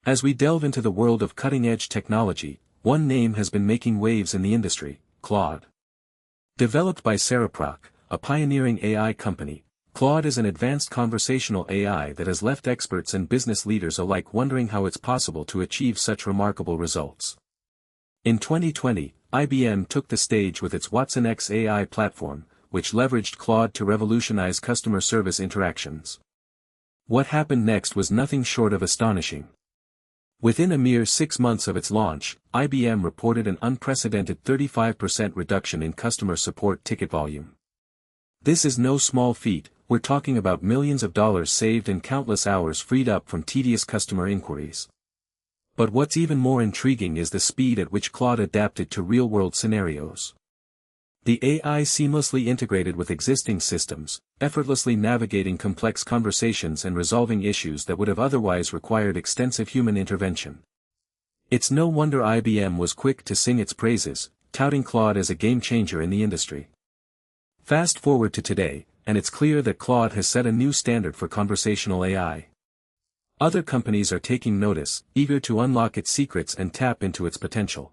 As we delve into the world of cutting-edge technology, one name has been making waves in the industry: Claude. Developed by Cereproc, a pioneering AI company, Claude is an advanced conversational AI that has left experts and business leaders alike wondering how it's possible to achieve such remarkable results. In 2020, IBM took the stage with its WatsonX AI platform, which leveraged Claude to revolutionize customer service interactions. What happened next was nothing short of astonishing. Within a mere 6 months of its launch, IBM reported an unprecedented 35% reduction in customer support ticket volume. This is no small feat. We're talking about millions of dollars saved and countless hours freed up from tedious customer inquiries. But what's even more intriguing is the speed at which Claude adapted to real-world scenarios. The AI seamlessly integrated with existing systems, effortlessly navigating complex conversations and resolving issues that would have otherwise required extensive human intervention. It's no wonder IBM was quick to sing its praises, touting Claude as a game-changer in the industry. Fast forward to today, and it's clear that Claude has set a new standard for conversational AI. Other companies are taking notice, eager to unlock its secrets and tap into its potential.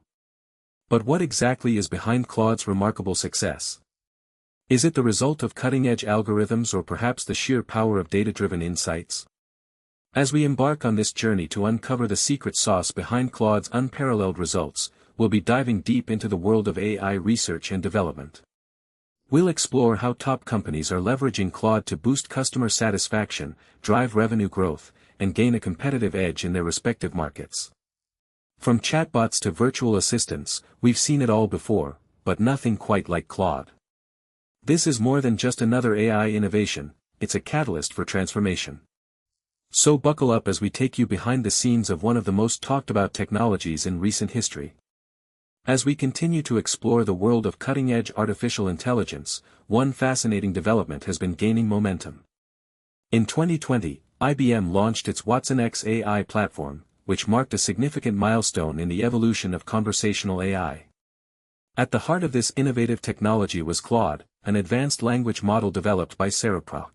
But what exactly is behind Claude's remarkable success? Is it the result of cutting-edge algorithms or perhaps the sheer power of data-driven insights? As we embark on this journey to uncover the secret sauce behind Claude's unparalleled results, we'll be diving deep into the world of AI research and development. We'll explore how top companies are leveraging Claude to boost customer satisfaction, drive revenue growth, and gain a competitive edge in their respective markets. From chatbots to virtual assistants, we've seen it all before, but nothing quite like Claude. This is more than just another AI innovation, it's a catalyst for transformation. So buckle up as we take you behind the scenes of one of the most talked about technologies in recent history. As we continue to explore the world of cutting-edge artificial intelligence, one fascinating development has been gaining momentum. In 2020, IBM launched its WatsonX AI platform, which marked a significant milestone in the evolution of conversational AI. At the heart of this innovative technology was Claude, an advanced language model developed by Cereproc.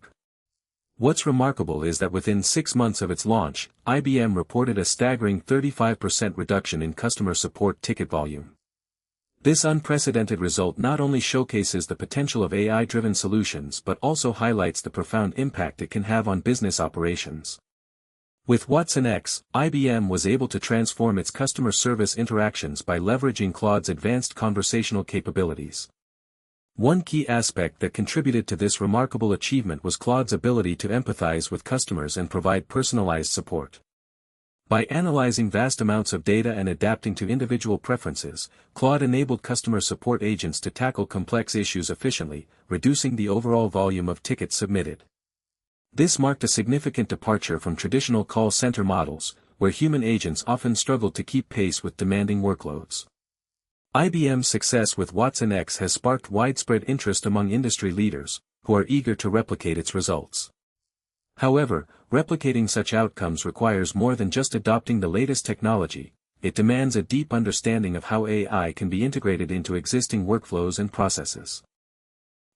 What's remarkable is that within 6 months of its launch, IBM reported a staggering 35% reduction in customer support ticket volume. This unprecedented result not only showcases the potential of AI-driven solutions but also highlights the profound impact it can have on business operations. With WatsonX, IBM was able to transform its customer service interactions by leveraging Claude's advanced conversational capabilities. One key aspect that contributed to this remarkable achievement was Claude's ability to empathize with customers and provide personalized support. By analyzing vast amounts of data and adapting to individual preferences, Claude enabled customer support agents to tackle complex issues efficiently, reducing the overall volume of tickets submitted. This marked a significant departure from traditional call center models, where human agents often struggled to keep pace with demanding workloads. IBM's success with WatsonX has sparked widespread interest among industry leaders, who are eager to replicate its results. However, replicating such outcomes requires more than just adopting the latest technology. It demands a deep understanding of how AI can be integrated into existing workflows and processes.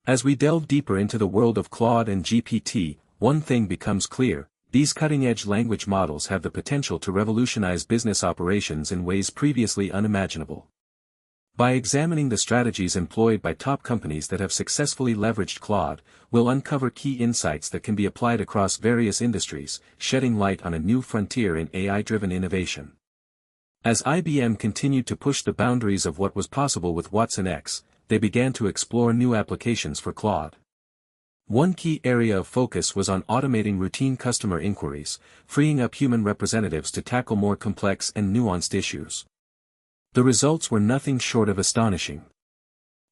As we delve deeper into the world of Claude and GPT, one thing becomes clear: these cutting-edge language models have the potential to revolutionize business operations in ways previously unimaginable. By examining the strategies employed by top companies that have successfully leveraged Claude, we'll uncover key insights that can be applied across various industries, shedding light on a new frontier in AI-driven innovation. As IBM continued to push the boundaries of what was possible with WatsonX, they began to explore new applications for Claude. One key area of focus was on automating routine customer inquiries, freeing up human representatives to tackle more complex and nuanced issues. The results were nothing short of astonishing.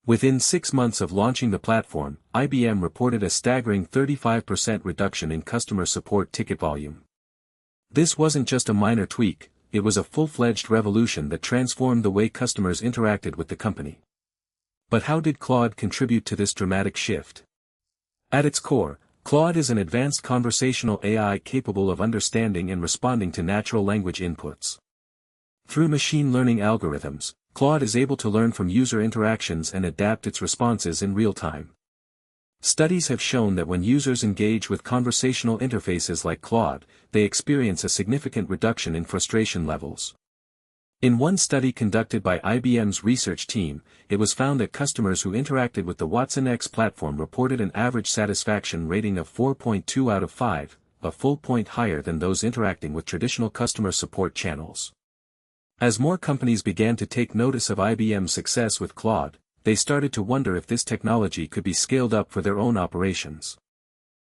Within 6 months of launching the platform, IBM reported a staggering 35% reduction in customer support ticket volume. This wasn't just a minor tweak, it was a full-fledged revolution that transformed the way customers interacted with the company. But how did Claude contribute to this dramatic shift? At its core, Claude is an advanced conversational AI capable of understanding and responding to natural language inputs. Through machine learning algorithms, Claude is able to learn from user interactions and adapt its responses in real time. Studies have shown that when users engage with conversational interfaces like Claude, they experience a significant reduction in frustration levels. In one study conducted by IBM's research team, it was found that customers who interacted with the WatsonX platform reported an average satisfaction rating of 4.2 out of 5, a full point higher than those interacting with traditional customer support channels. As more companies began to take notice of IBM's success with Claude, they started to wonder if this technology could be scaled up for their own operations.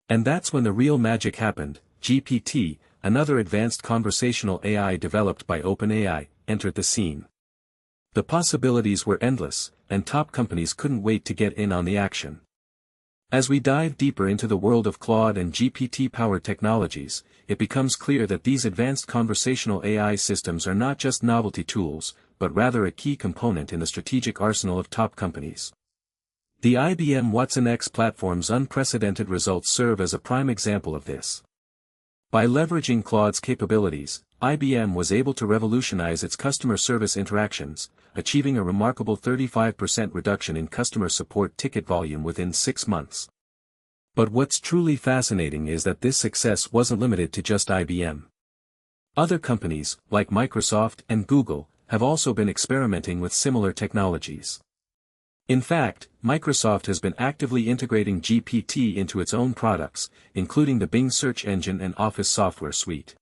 And that's when the real magic happened. GPT, another advanced conversational AI developed by OpenAI, entered the scene. The possibilities were endless, and top companies couldn't wait to get in on the action. As we dive deeper into the world of Claude and GPT-powered technologies, it becomes clear that these advanced conversational AI systems are not just novelty tools, but rather a key component in the strategic arsenal of top companies. The IBM WatsonX platform's unprecedented results serve as a prime example of this. By leveraging Claude's capabilities, IBM was able to revolutionize its customer service interactions, achieving a remarkable 35% reduction in customer support ticket volume within 6 months. But what's truly fascinating is that this success wasn't limited to just IBM. Other companies, like Microsoft and Google, have also been experimenting with similar technologies. In fact, Microsoft has been actively integrating GPT into its own products, including the Bing search engine and Office software suite.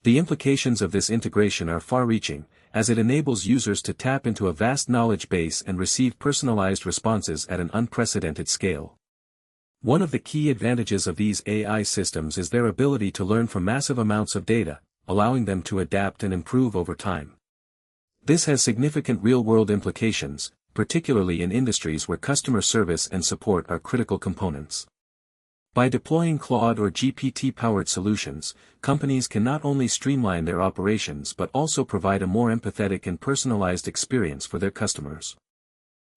The implications of this integration are far-reaching, as it enables users to tap into a vast knowledge base and receive personalized responses at an unprecedented scale. One of the key advantages of these AI systems is their ability to learn from massive amounts of data, allowing them to adapt and improve over time. This has significant real-world implications, particularly in industries where customer service and support are critical components. By deploying Claude or GPT-powered solutions, companies can not only streamline their operations but also provide a more empathetic and personalized experience for their customers.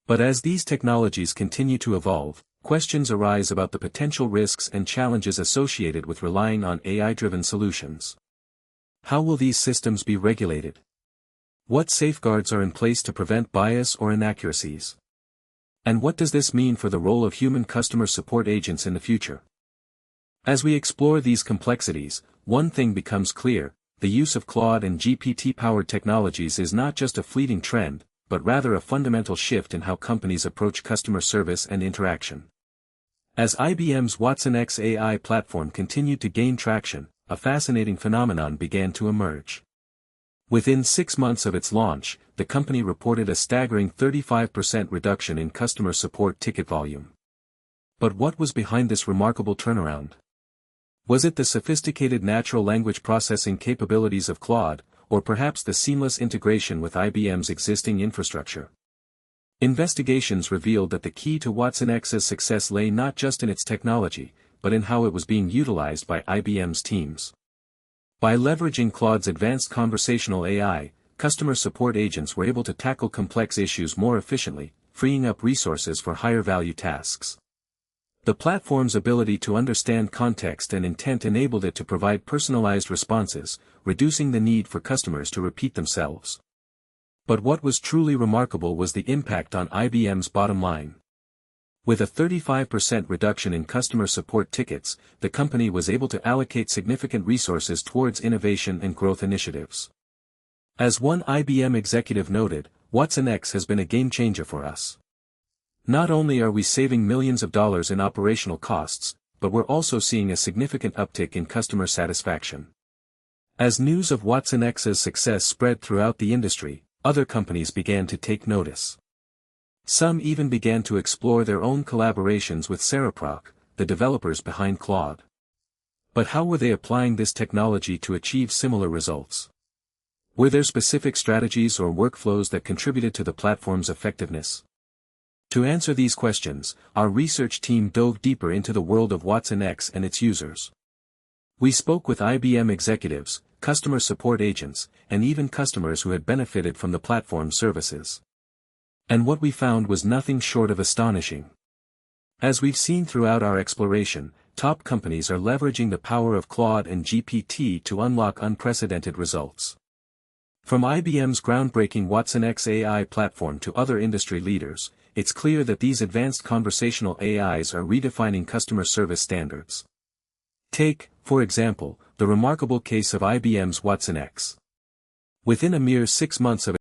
But as these technologies continue to evolve, questions arise about the potential risks and challenges associated with relying on AI-driven solutions. How will these systems be regulated? What safeguards are in place to prevent bias or inaccuracies? And what does this mean for the role of human customer support agents in the future? As we explore these complexities, one thing becomes clear: the use of Claude and GPT-powered technologies is not just a fleeting trend, but rather a fundamental shift in how companies approach customer service and interaction. As IBM's WatsonX AI platform continued to gain traction, a fascinating phenomenon began to emerge. Within 6 months of its launch, the company reported a staggering 35% reduction in customer support ticket volume. But what was behind this remarkable turnaround? Was it the sophisticated natural language processing capabilities of Claude, or perhaps the seamless integration with IBM's existing infrastructure? Investigations revealed that the key to WatsonX's success lay not just in its technology, but in how it was being utilized by IBM's teams. By leveraging Claude's advanced conversational AI, customer support agents were able to tackle complex issues more efficiently, freeing up resources for higher-value tasks. The platform's ability to understand context and intent enabled it to provide personalized responses, reducing the need for customers to repeat themselves. But what was truly remarkable was the impact on IBM's bottom line. With a 35% reduction in customer support tickets, the company was able to allocate significant resources towards innovation and growth initiatives. As one IBM executive noted, WatsonX has been a game-changer for us. Not only are we saving millions of dollars in operational costs, but we're also seeing a significant uptick in customer satisfaction. As news of WatsonX's success spread throughout the industry, other companies began to take notice. Some even began to explore their own collaborations with Cereproc, the developers behind Claude. But how were they applying this technology to achieve similar results? Were there specific strategies or workflows that contributed to the platform's effectiveness? To answer these questions, our research team dove deeper into the world of WatsonX and its users. We spoke with IBM executives, customer support agents, and even customers who had benefited from the platform's services. And what we found was nothing short of astonishing. As we've seen throughout our exploration, top companies are leveraging the power of Claude and GPT to unlock unprecedented results. From IBM's groundbreaking WatsonX AI platform to other industry leaders, it's clear that these advanced conversational AIs are redefining customer service standards. Take, for example, the remarkable case of IBM's WatsonX. Within a mere 6 months of